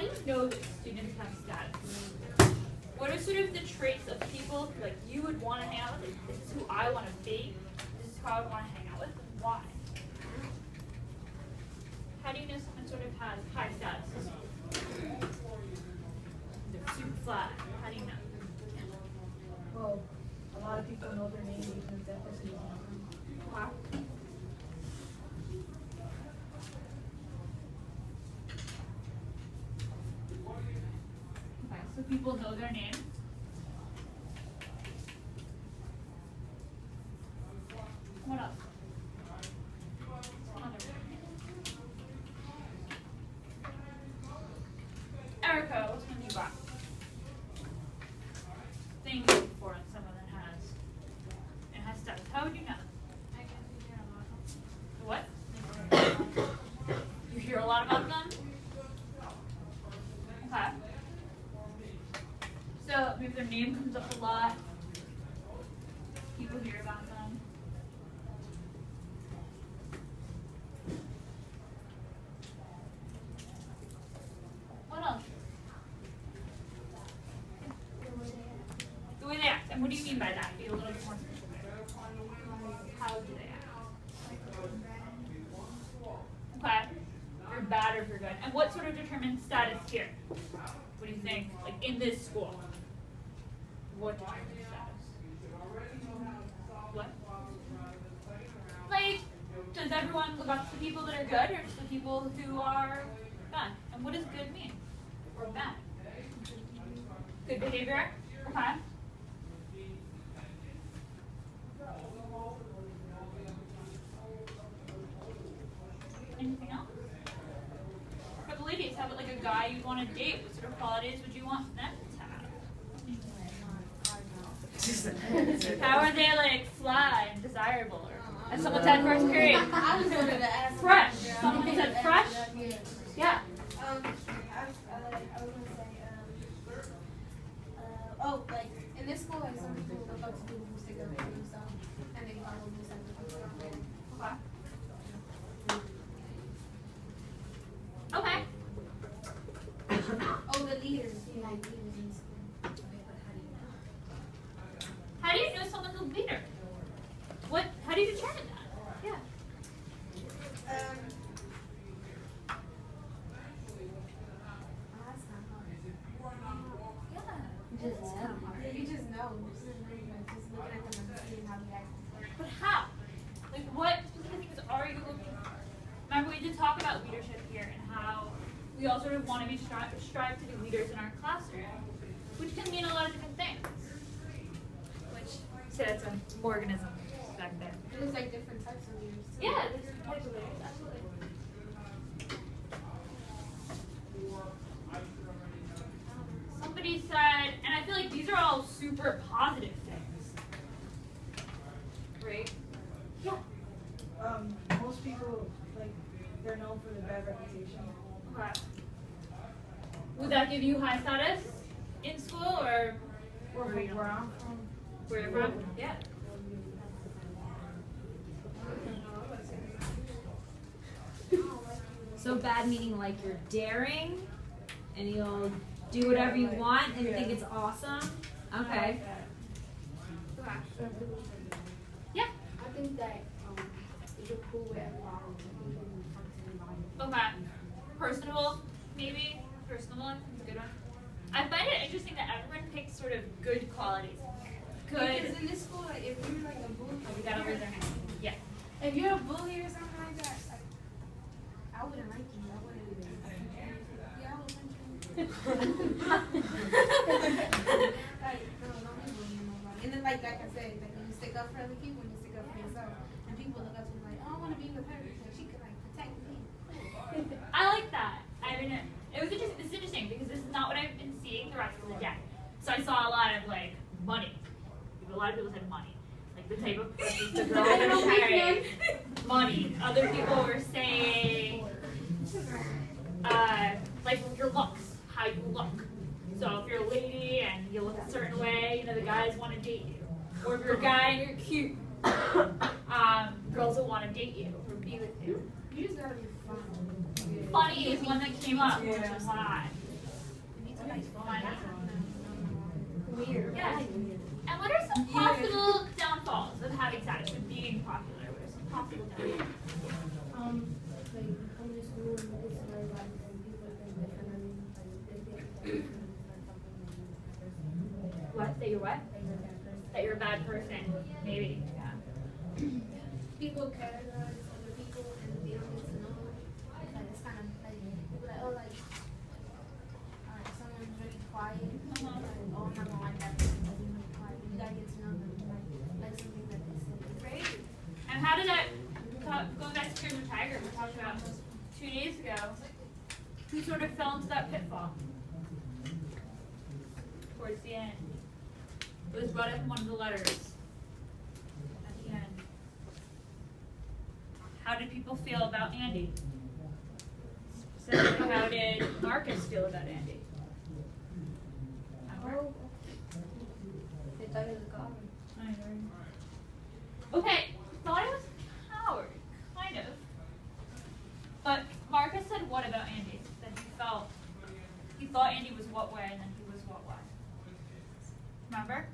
do you know that students have status? What are sort of the traits of people like you would want to hang out with? This is who I want to be. This is who I would want to hang out with. And why? How do you know someone sort of has high status? They're super fly. How do you know? Well, a lot of people know their name because that person is on them. Wow. Okay, so people know their name. What else? Erica, what's one you got? Things you look for in someone that has stuff. How would you know? I guess you hear a lot. What? You hear a lot about them? Okay. So if their name comes up a lot, people hear about them. What else? The way they act. And what do you mean by that? Be a little bit more specific. How do they act? Okay. For bad or for good. And what sort of determines status here? What do you think? Like in this school? What determines status? What? Like, does everyone look up to the people that are good or just the people who are bad? And what does good mean? Or bad? Good behavior? Okay. Anything else? For the ladies, how about like a guy you'd want to date? What sort of qualities would you want them to have? How are they like fly and desirable? Or, as someone said first period. I was going to ask. Fresh. Someone said fresh? Yeah. I was going to say, oh, like, in this school, like, some people look up to people who stick up for themselves, and they follow themselves. Okay. Oh, the leaders, yeah, like leaders in school. How do you know someone's a leader? How do you determine that? Yeah. That's not hard. Yeah. It's kind of hard. You just know. Just looking at them and seeing how they act. But how? Like what specific things are you looking for? Remember we did talk about leadership here and how we all sort of want to be strive to be leaders in our classroom, which can mean a lot of different things. Which, say that's an organism back there. There's like different types of leaders. Too. Yeah, there's different types of leaders, absolutely. Somebody said, and I feel like these are all super positive things. Right? Yeah. Most people, like, they're known for their bad reputation. Okay. Would that give you high status in school or Or from where I'm from. where you're from? Yeah. So bad meaning like you're daring and you'll do whatever you want and think it's awesome? Okay. Okay. Yeah. I think that it's a cool way of following. Okay. Personable, maybe? Personable, that's a good one. I find it interesting that everyone picks sort of good qualities. Good. Because in this school, like, if you're like a bully, Oh, we gotta raise our hand. Yeah. if you're a bully or something like that, like, I wouldn't like you. I wouldn't even. Yeah, I would like you. Like, no, don't be bullying nobody. And then, like I said, like when you stick up for other people, you stick up for yourself. And people look up to you like, oh, I want to be with her because she can like protect me. I like that. I mean, it's interesting because this is not what I've been seeing the rest of the day. So I saw a lot of like money. A lot of people said money. Like the type of person the girl would marry. Money. Other people were saying like your looks, how you look. So if you're a lady and you look a certain way, you know, the guys want to date you. Or if you're a guy and you're cute, girls will want to date you or be with you. You just gotta be fun. Funny is one that came up, which is why. Money. Weird. Yeah. And what are some possible downfalls of having status, of being popular? What are some possible downfalls? Like coming to school and it's very bad and people think that and then like they think What? That you're what? that you're a bad person. That you're a bad person. Maybe. Yeah. People categorize other people and they don't get to know. Like it's kind of like people like, oh, like someone's really quiet. Like, oh, I'm not gonna like that person because he's really quiet. You gotta get to know them. Like something that they say. Right? And how did that, going back to Fear the Tiger, we talked about 2 days ago, who sort of fell into that pitfall towards the end? It was brought up in one of the letters at the end. How did people feel about Andy? Specifically, how did Marcus feel about Andy? Oh, they thought he was a god. Okay, thought it was a coward, kind of. But Marcus said what about Andy? That he thought Andy was what way and then he was what way. Remember?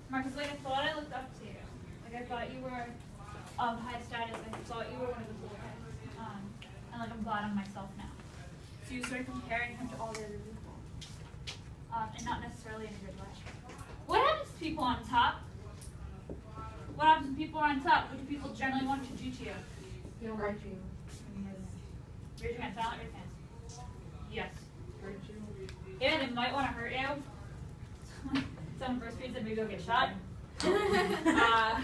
Marcus, like I thought I looked up to you. Like I thought you were of high status. I thought you were one of the cool guys. And like I'm glad I'm myself now. So you start comparing him to all the other people. And not necessarily in a good way. What happens to people on top? What happens when people are on top? What do people generally want to do to you? They don't like you. Raise your hand. Silent, raise your hands. Yes. Yeah, they might want to hurt you. Someone first reads that maybe go get shot. That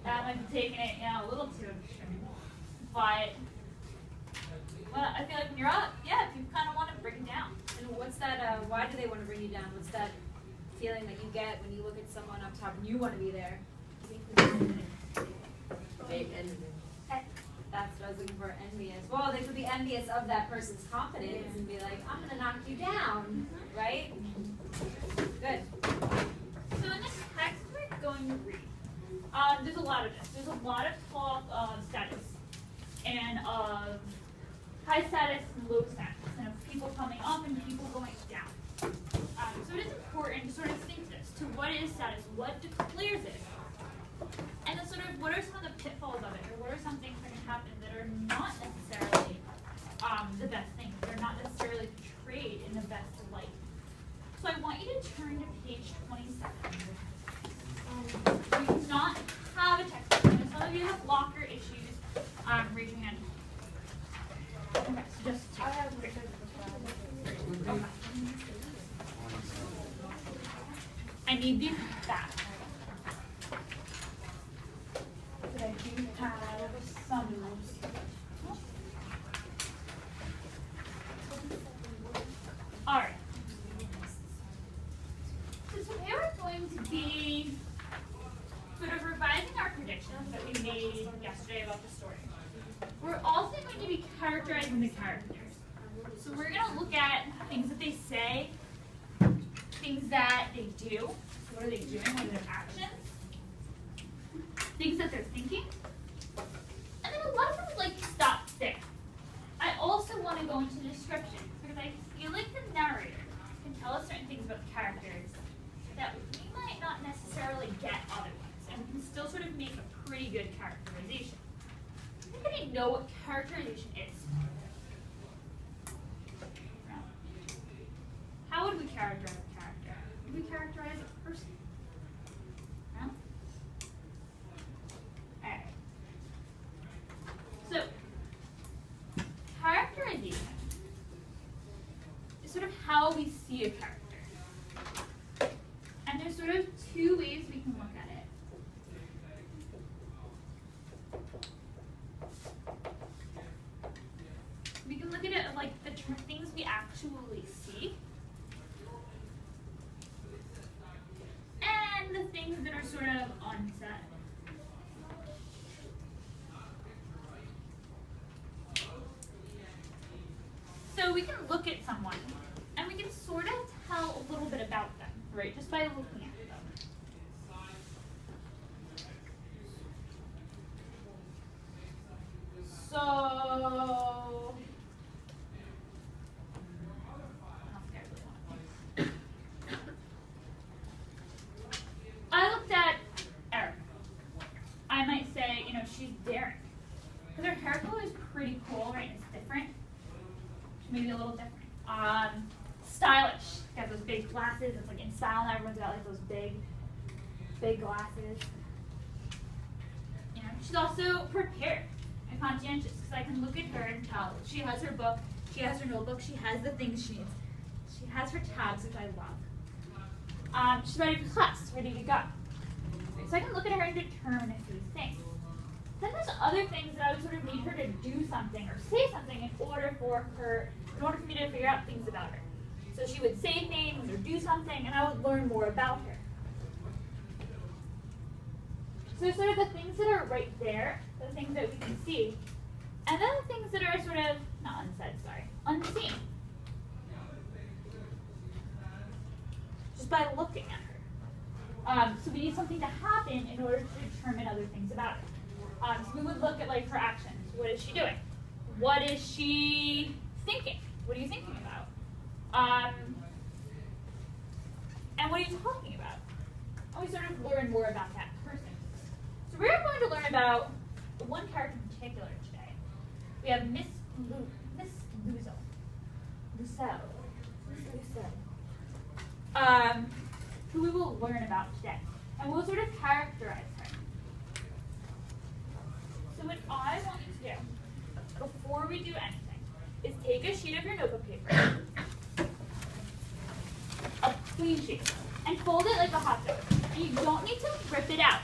might be taking it, a little too extreme. But well, I feel like when you're up, yeah, people kind of want to bring you down. And what's that, why do they want to bring you down? What's that feeling that you get when you look at someone up top and you want to be there? That's what I was looking for, envious. Well, they could be envious of that person's confidence and be like, I'm going to knock you down, right? Good. So in this text we're going to read, there's a lot of this. There's a lot of talk of status and of high status and low status, and of people coming up and people going down. So it is important to sort of think this, to what is status, what declares it, and then sort of what are some of the pitfalls of it, or what are some things that can happen that are not necessarily the best things, they're not necessarily portrayed in the best light. So I want you to turn to page 27. You do not have a textbook. And some of you have locker issues. Raise your hand. Okay, so just I have a textbook. okay. I need these back. But I do have some. All right. So today we're going to be sort of revising our predictions that we made yesterday about the story. We're also going to be characterizing the characters. So we're going to look at things that they say, things that they do. So what are they doing? What are their actions? Things that they're thinking. And then a lot of them would like to stop there. I also want to go into description because I feel like the narrator can tell us certain things about the characters that we might not necessarily get otherwise, and we can still sort of make a pretty good characterization. Anybody know what characterization is? No. How would we characterize a character? Would we characterize a person? No? Alright. So, characterization is sort of how we see a character. And there's sort of two ways we can look at it. We can look at it like the things we actually see, and the things that are sort of unsaid. So we can look at someone, and we can sort of tell a little bit about them, right, just by looking at them. So I looked at Erica. I might say, you know, she's daring. Because her hair color is pretty cool, right? It's different. Maybe a little different. Stylish. She has those big glasses. It's like in style now. Everyone's got like those big glasses. You know, she's also prepared and conscientious because I can look at her and tell she has her book, she has her notebook, she has the things she needs. She has her tabs, which I love. She's ready for class, ready to go. So I can look at her and determine a few things. Then there's other things that I would sort of need her to do something or say something in order for me to figure out things about her. So she would say things or do something, and I would learn more about her. So sort of the things that are right there, the things that we can see, and then the things that are sort of, not unsaid, sorry, unseen. Just by looking at her. So we need something to happen in order to determine other things about her. So we would look at like her actions. What is she doing? What is she thinking? What are you thinking about? And what are you talking about? And we sort of learn more about that person. So we're going to learn about one character in particular today. We have Miss Lucille, who we will learn about today. And we'll sort of characterize her. So what I want you to do, before we do anything, is take a sheet of your notebook paper, a clean sheet, and fold it like a hot dog. And you don't need to rip it out.